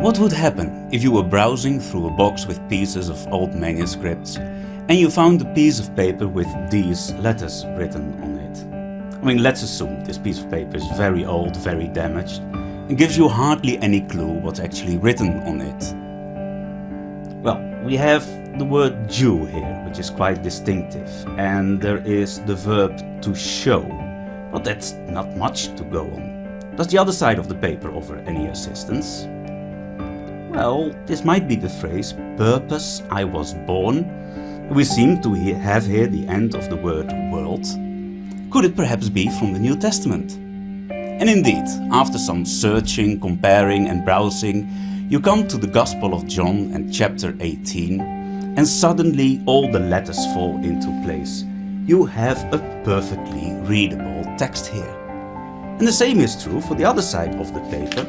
What would happen if you were browsing through a box with pieces of old manuscripts and you found a piece of paper with these letters written on it? I mean, let's assume this piece of paper is very old, very damaged, and gives you hardly any clue what's actually written on it. Well, we have the word Jew here, which is quite distinctive, and there is the verb to show, but that's not much to go on. Does the other side of the paper offer any assistance? Well, this might be the phrase "purpose I was born." We seem to have here the end of the word world. Could it perhaps be from the New Testament? And indeed, after some searching, comparing and browsing, you come to the Gospel of John and chapter 18, and suddenly all the letters fall into place. You have a perfectly readable text here. And the same is true for the other side of the paper.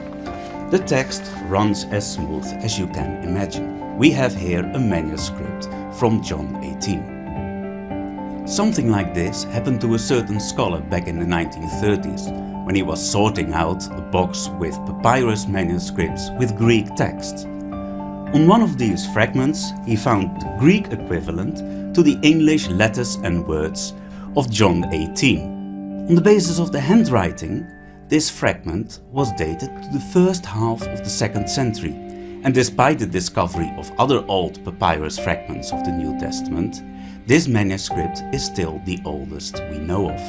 The text runs as smooth as you can imagine. We have here a manuscript from John 18. Something like this happened to a certain scholar back in the 1930s, when he was sorting out a box with papyrus manuscripts with Greek texts. On one of these fragments he found the Greek equivalent to the English letters and words of John 18. On the basis of the handwriting, this fragment was dated to the first half of the 2nd century, and despite the discovery of other old papyrus fragments of the New Testament, this manuscript is still the oldest we know of.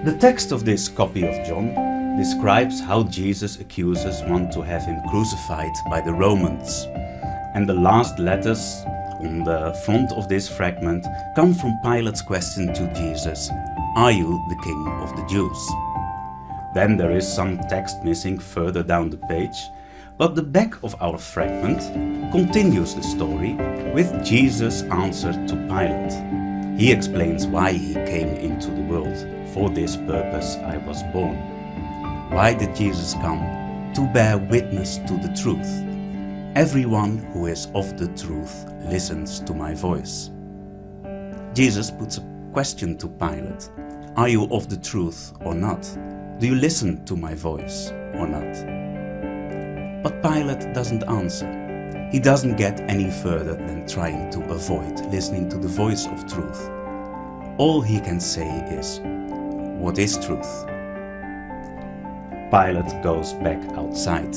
The text of this copy of John describes how Jesus accuses one to have him crucified by the Romans, and the last letters on the front of this fragment come from Pilate's question to Jesus, "Are you the King of the Jews?" Then there is some text missing further down the page, but the back of our fragment continues the story with Jesus' answer to Pilate. He explains why he came into the world. "For this purpose I was born." Why did Jesus come? To bear witness to the truth. "Everyone who is of the truth listens to my voice." Jesus puts a question to Pilate. "Are you of the truth or not? Do you listen to my voice or not?" But Pilate doesn't answer. He doesn't get any further than trying to avoid listening to the voice of truth. All he can say is, "What is truth?" Pilate goes back outside,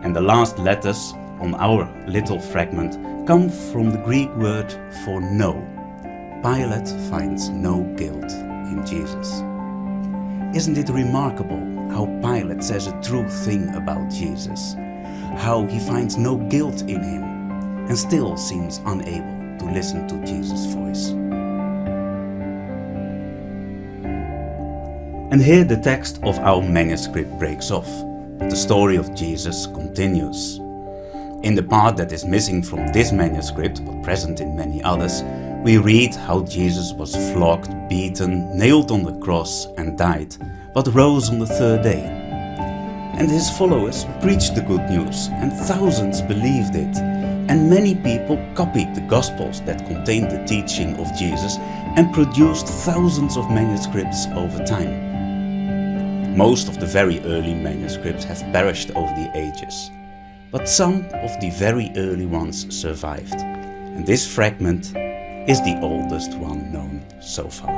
and the last letters on our little fragment come from the Greek word for no. Pilate finds no guilt in Jesus. Isn't it remarkable how Pilate says a true thing about Jesus? How he finds no guilt in him and still seems unable to listen to Jesus' voice. And here the text of our manuscript breaks off. The story of Jesus continues. In the part that is missing from this manuscript, but present in many others, we read how Jesus was flogged, beaten, nailed on the cross and died, but rose on the 3rd day. And his followers preached the good news, and thousands believed it. And many people copied the Gospels that contained the teaching of Jesus and produced thousands of manuscripts over time. Most of the very early manuscripts have perished over the ages, but some of the very early ones survived, and this fragment is the oldest one known so far.